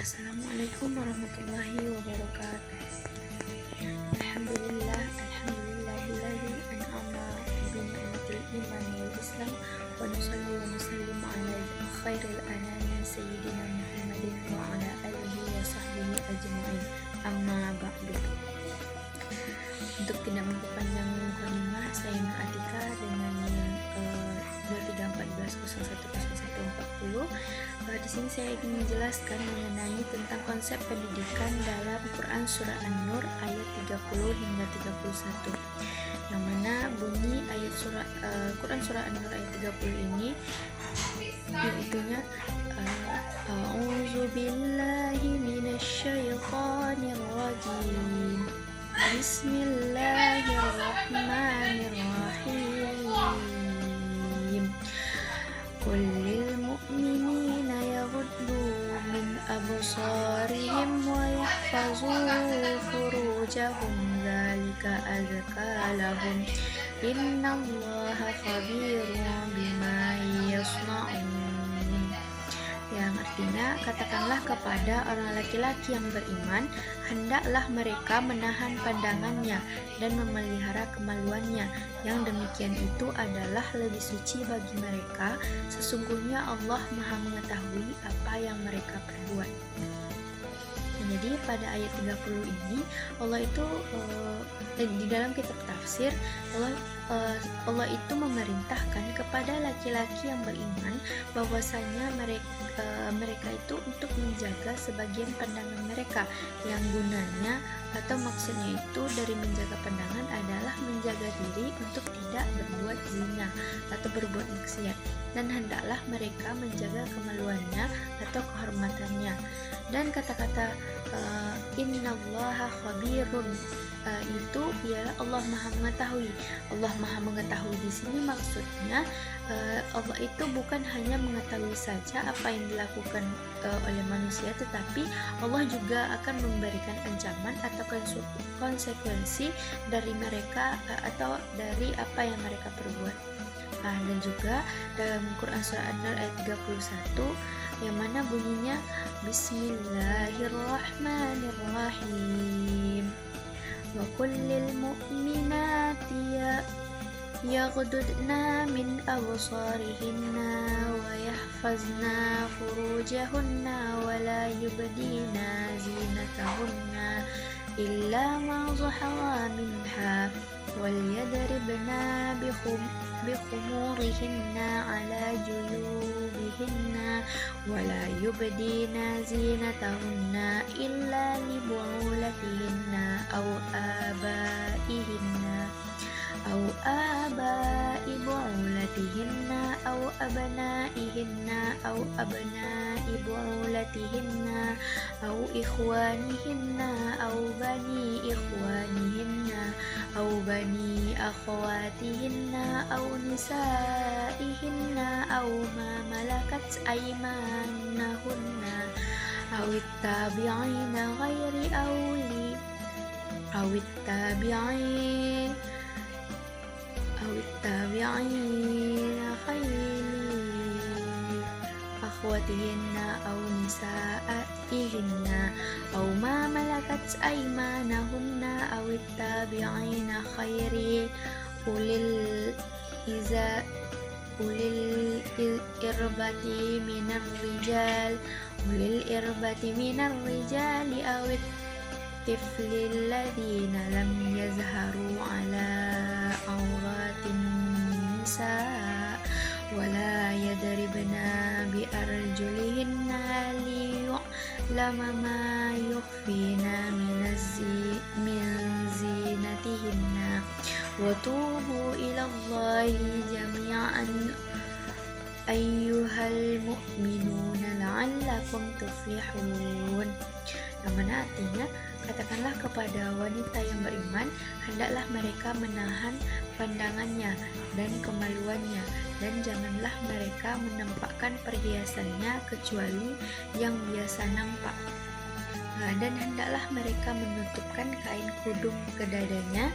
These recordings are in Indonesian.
Assalamualaikum warahmatullahi wabarakatuh. Alhamdulillahilladzi an'ama bi ni'matil iman wal islam wa nusalli wa nusallim ala khairil anami sayyidina Muhammadin wa ala alihi wa sahbihi ajma'in. Amma ba'du. Untuk tidak memperpanjang mukadimah, saya Nur Atika dengan 2314010140. Di sini saya ingin menjelaskan mengenai tentang konsep pendidikan dalam Quran Surah An-Nur ayat 30 hingga 31. Yang mana bunyi ayat Quran Surah An-Nur ayat 30 ini yaitunya A'udzu billahi minasyaitonir rajim. Bismillahirrahmanirrahim. Qul lil mu'minina yaghuddu min absarihim wa yahfazu furujahum dzalika azka lahum innallaha khabirun bima yasna'un. Yang artinya, katakanlah kepada orang laki-laki yang beriman, hendaklah mereka menahan pandangannya dan memelihara kemaluannya. Yang demikian itu adalah lebih suci bagi mereka. Sesungguhnya Allah Maha mengetahui apa yang mereka perbuat. Jadi pada ayat 30 ini Allah itu di dalam kitab tafsir Allah itu memerintahkan kepada laki-laki yang beriman bahwasanya mereka itu untuk menjaga sebagian pandangan mereka, yang gunanya atau maksudnya itu dari menjaga pandangan adalah menjaga diri untuk tidak berbuat zina atau berbuat maksiat, dan hendaklah mereka menjaga kemaluannya atau kehormatannya. Dan kata-kata innallaha khabirun itu ialah Allah Maha mengetahui. Allah Maha mengetahui di sini maksudnya Allah itu bukan hanya mengetahui saja apa yang dilakukan oleh manusia, tetapi Allah juga akan memberikan ancaman atau konsekuensi dari mereka atau dari apa yang mereka perbuat. Dan juga dalam Quran Surah An-Nur ayat 31 yang mana bunyinya Bismillahirrahmanirrahim. Wa kullil mu'minati yaghdudna min absarihinna wa yahfazna furujahunna wa la yubdina zinatahunna illa ma zahara minha wal yadribna bikhumurihinna ala juyubihinna wa la yubdina zinatahunna illa li bu'ulatihinna aw abaihinna aw abai bu'ulatihinna aw abnaihinna aw abnai bu'ulatihinna aw ikhwanihinna aw bani ikhwanihinna aw bani akhwatihinna aw nisaihinna aw ma malakat aymanahunna aw ittabi'ina ghairi awli aw ittabi'ina ghairi akhwatihinna aw nisaihinna aw ma malakat aymanahunna aw ittabi'ina ghairi ulil irbati minar rijali aw tiflil ladina lam yazharu ala auratin nisa wala yadribna bi arjulihinna liyu'lama ma yukhfina min zinatihinna wa tubu ilallahi jami'an ayyuhal mu'minuna la'allakum tuflihun. Yang mana artinya, katakanlah kepada wanita yang beriman, hendaklah mereka menahan pandangannya dan kemaluannya, dan janganlah mereka menampakkan perhiasannya kecuali yang biasa nampak. Dan hendaklah mereka menutupkan kain kudung ke dadanya,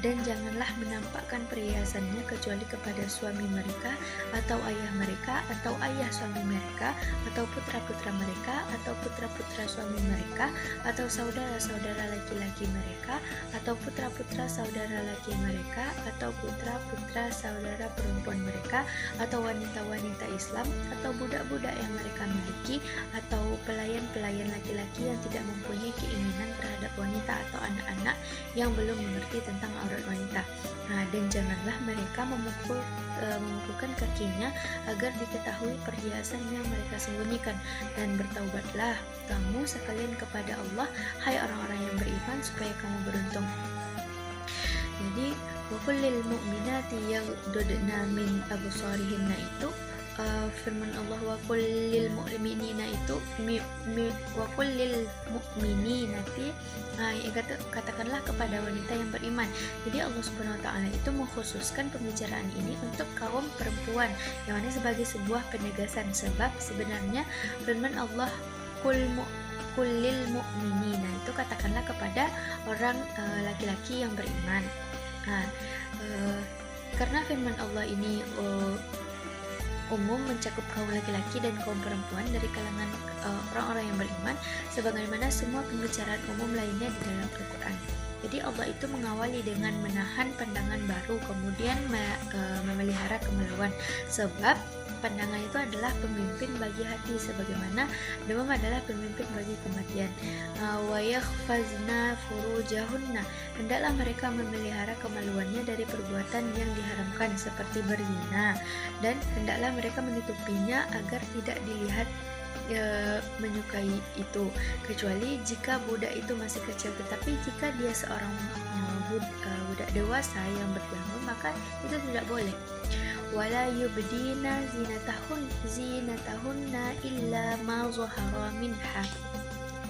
dan janganlah menampakkan perhiasannya kecuali kepada suami mereka atau ayah mereka atau ayah suami mereka atau putra-putra mereka atau putra-putra suami mereka atau saudara-saudara laki-laki mereka atau putra-putra saudara laki mereka atau putra-putra saudara perempuan mereka atau wanita-wanita Islam atau budak-budak yang mereka miliki atau pelayan-pelayan laki-laki yang tidak mempunyai keinginan terhadap wanita atau anak-anak yang belum mengerti tentang aurat wanita. Dan janganlah mereka memukulkan kakinya agar diketahui perhiasan yang mereka sembunyikan, dan bertaubatlah kamu sekalian kepada Allah, hai orang-orang yang beriman, supaya kamu beruntung. Jadi wakullil mu'minati yaghdudna min absarihinna itu firman Allah, wakullil mu'minina itu wakullil mu'mininati, katakanlah kepada wanita yang beriman. Jadi Allah Subhanahu wa taala itu mengkhususkan pembicaraan ini untuk kaum perempuan, yang mana sebagai sebuah penegasan, sebab sebenarnya firman Allah kullil mu'minina itu katakanlah kepada orang laki-laki yang beriman. Karena firman Allah ini umum mencakup kaum laki-laki dan kaum perempuan dari kalangan orang-orang yang beriman, sebagaimana semua pembicaraan umum lainnya di dalam Al-Quran. Jadi Allah itu mengawali dengan menahan pandangan baru, kemudian memelihara kemaluan, sebab pandangan itu adalah pemimpin bagi hati, sebagaimana demam adalah pemimpin bagi kematian. Wa yakhfazna furujahunna, hendaklah mereka memelihara kemaluannya dari perbuatan yang diharamkan seperti berzina, dan hendaklah mereka menutupinya agar tidak dilihat menyukai itu, kecuali jika budak itu masih kecil. Tetapi jika dia seorang budak dewasa yang berjanggut, maka itu tidak boleh. Wala yubdina zinatahunna illa ma zahara minha,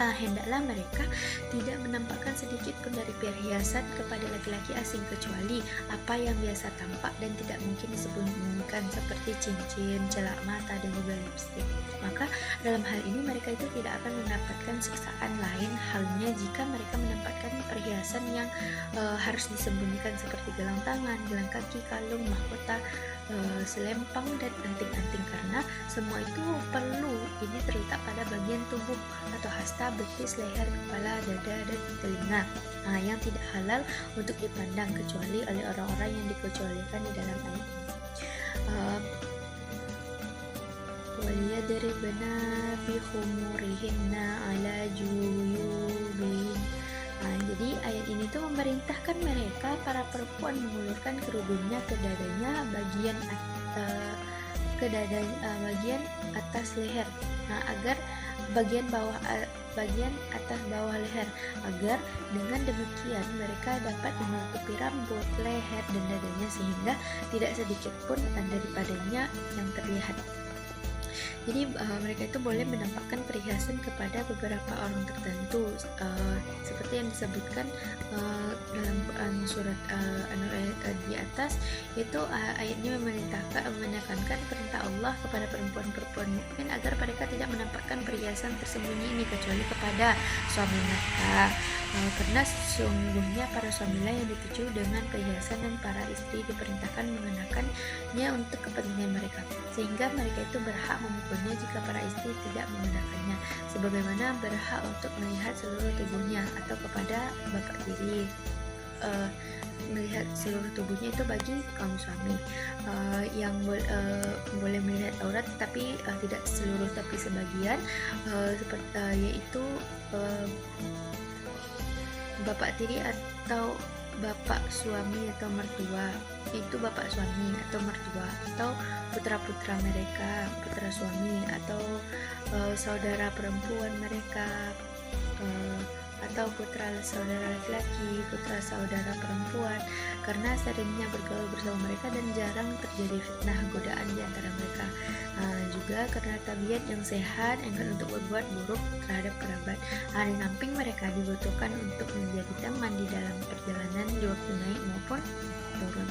hendaklah mereka tidak menampakkan sedikit pun dari perhiasan kepada laki-laki asing, kecuali apa yang biasa tampak dan tidak mungkin disembunyikan, seperti cincin, celak mata, dan juga lipstik. Maka dalam hal ini mereka itu tidak akan mendapatkan siksaan. Lain halnya jika mereka mendapatkan perhiasan yang harus disembunyikan, seperti gelang tangan, gelang kaki, kalung, mahkota, selempang, dan anting-anting, karena semua itu perlu ini terletak pada bagian tubuh atau hasta, betis, leher, kepala, dada, dan telinga, yang tidak halal untuk dipandang kecuali oleh orang-orang yang dikecualikan di dalam ayat ini. Waliyadribna bihumurihinna ala juyubihin. Jadi ayat ini tuh memerintahkan mereka, para perempuan, mengulurkan kerudungnya ke dadanya bagian atas leher, agar bagian atas bawah leher, agar dengan demikian mereka dapat menutupi rambut, leher, dan dadanya, sehingga tidak sedikit pun daripadanya yang terlihat. Jadi mereka itu boleh menampakkan perhiasan kepada beberapa orang tertentu, seperti yang disebutkan dalam Quran surat An-Nur di atas. Itu ayatnya menekankan perintah Allah kepada perempuan-perempuan mukmin agar mereka tidak menampakkan perhiasan tersembunyi ini kecuali kepada suami mereka, karena sesungguhnya para suamilah yang dituju dengan perhiasan, dan para istri diperintahkan mengenakannya untuk kepentingan mereka, sehingga mereka itu berhak memukulnya jika para istri tidak menggunakannya, sebagaimana berhak untuk melihat seluruh tubuhnya, atau kepada bapak tiri melihat seluruh tubuhnya itu bagi kaum suami, yang boleh melihat aurat, tapi tidak seluruh, tapi sebagian, yaitu bapak tiri atau bapak suami atau mertua, itu bapak suami atau mertua, atau putra-putra mereka, putra suami, atau saudara perempuan mereka, atau putra saudara laki-laki, putra saudara perempuan, karena seringnya bergaul bersama mereka dan jarang terjadi fitnah godaan di antara mereka. Juga karena tabiat yang sehat enggan untuk berbuat buruk terhadap kerabat. Di samping mereka dibutuhkan untuk menjadi teman di dalam perjalanan di waktu naik maupun turun.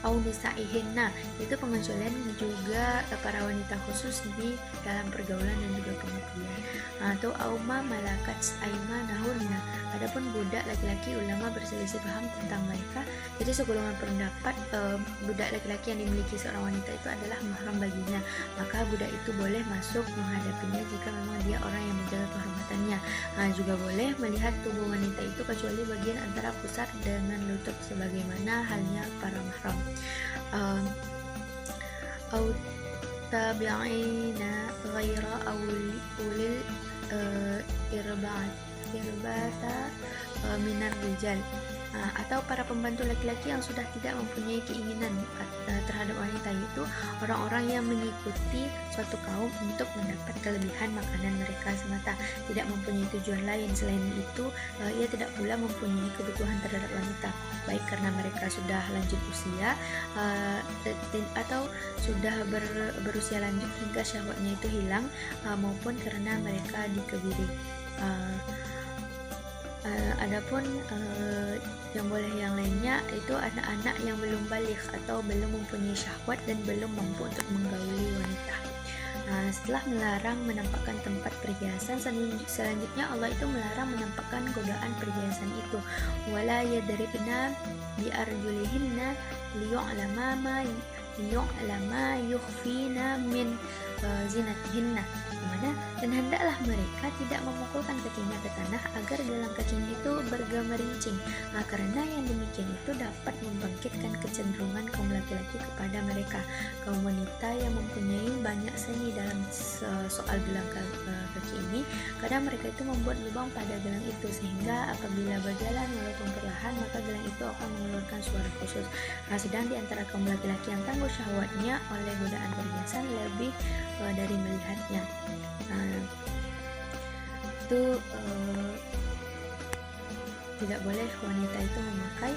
au nisaihinna, itu pengecualian juga para wanita khusus di dalam pergaulan dan juga pengabdian. Atau au ma malakat aimanahunna, adapun budak laki-laki ulama berselisih paham tentang mereka. Jadi segolongan pendapat budak laki-laki yang dimiliki seorang wanita itu adalah mahram baginya, maka budak itu boleh masuk menghadapinya jika memang dia orang yang menjaga kehormatannya. Juga boleh melihat tubuh wanita itu kecuali bagian antara pusar dengan lutut sebagaimana halnya para mahram. Au tabi'ina ghaira ulil irbata minar rijal, atau para pembantu laki-laki yang sudah tidak mempunyai keinginan terhadap wanita, itu orang-orang yang mengikuti suatu kaum untuk mendapat kelebihan makanan mereka semata, tidak mempunyai tujuan lain. Selain itu ia tidak pula mempunyai kebutuhan terhadap wanita, baik karena mereka sudah lanjut usia atau sudah berusia lanjut hingga syahwatnya itu hilang, maupun karena mereka dikebiri. Adapun yang boleh yang lainnya itu anak-anak yang belum balik atau belum mempunyai syahwat dan belum mampu untuk menggauli wanita. Setelah melarang menampakkan tempat perhiasan, selanjutnya Allah itu melarang menampakkan godaan perhiasan itu. Wala yadribna bi arjulihinna liyu'lama yukhfina min zinatihinna, dan hendaklah mereka tidak memukulkan kakinya ke tanah agar dalam kakinya itu bergemerincing, karena yang demikian itu dapat membangkitkan kecenderungan kaum laki-laki kepada mereka. Kaum wanita yang mempunyai banyak seni dalam soal gelang kaki ini, kadang mereka itu membuat lubang pada gelang itu, sehingga apabila berjalan walaupun perlahan maka gelang itu akan mengeluarkan suara khusus. Sedang di antara kaum laki-laki yang tangguh syahwatnya oleh godaan perhiasan lebih dari melihatnya. Itu tidak boleh wanita itu memakai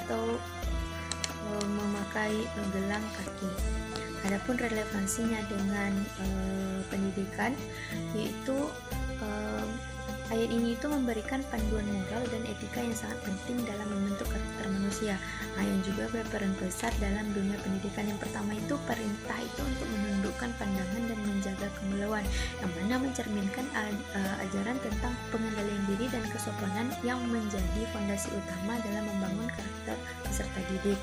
atau memakai gelang kaki. Adapun relevansinya dengan pendidikan, yaitu ayat ini itu memberikan panduan moral dan etika yang sangat penting dalam membentuk karakter manusia, yang juga berperan besar dalam dunia pendidikan. Yang pertama itu perintah itu untuk menundukkan pandangan dan menjaga kemaluan, yang mana mencerminkan ajaran tentang pengendalian diri dan kesopanan yang menjadi fondasi utama dalam membangun karakter peserta didik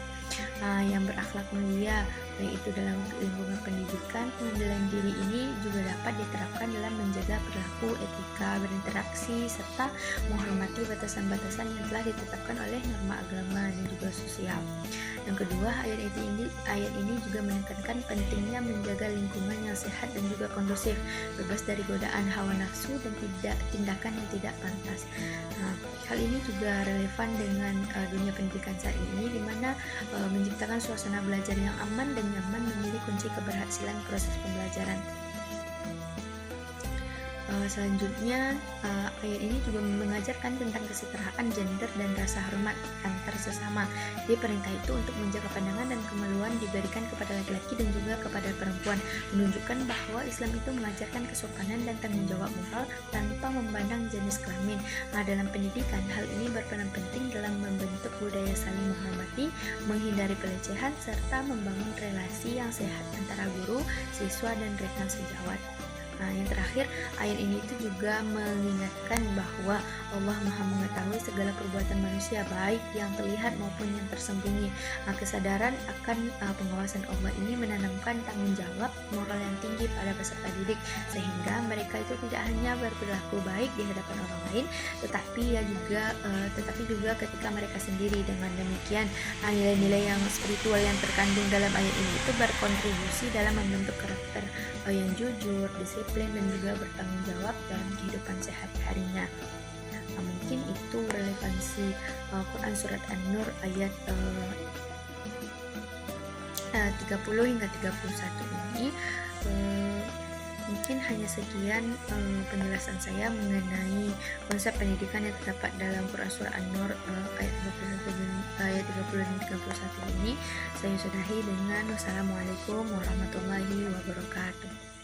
yang berakhlak mulia. Baik itu dalam lingkungan pendidikan, pengendalian diri ini juga dapat diterapkan dalam menjaga perilaku, etika, berinteraksi, serta menghormati batasan-batasan yang telah ditetapkan oleh norma agama dan juga sosial. Yang kedua, ayat ini juga menekankan pentingnya menjaga lingkungan yang sehat dan juga kondusif, bebas dari godaan hawa nafsu dan tindakan yang tidak pantas. Hal ini juga relevan dengan dunia pendidikan saat ini, di mana menciptakan suasana belajar yang aman dan nyaman menjadi kunci keberhasilan proses pembelajaran. Selanjutnya, ayat ini juga mengajarkan tentang kesetaraan gender dan rasa hormat antar sesama. Jadi perintah itu untuk menjaga pandangan dan kemaluan diberikan kepada laki-laki dan juga kepada perempuan, menunjukkan bahwa Islam itu mengajarkan kesopanan dan tanggung jawab moral tanpa memandang jenis kelamin. Dalam pendidikan, hal ini berperan penting dalam membentuk budaya saling menghormati, menghindari pelecehan, serta membangun relasi yang sehat antara guru, siswa, dan rekan sejawat. Yang terakhir, ayat ini itu juga mengingatkan bahwa Allah Maha mengetahui segala perbuatan manusia, baik yang terlihat maupun yang tersembunyi. Kesadaran akan pengawasan Allah ini menanamkan tanggung jawab moral yang tinggi pada peserta didik, sehingga mereka itu tidak hanya berperilaku baik di hadapan orang lain, tetapi juga ketika mereka sendiri. Dengan demikian, nilai-nilai yang spiritual yang terkandung dalam ayat ini itu berkontribusi dalam membentuk karakter yang jujur, disiplin, dan juga bertanggung jawab dalam kehidupan sehari-harinya. Mungkin itu relevansi Quran Surat An-Nur ayat 30 hingga 31 ini. Mungkin hanya sekian penjelasan saya mengenai konsep pendidikan yang terdapat dalam Quran Surah An-Nur ayat 30 dan 31 ini. Saya sudahi dengan wassalamualaikum warahmatullahi wabarakatuh.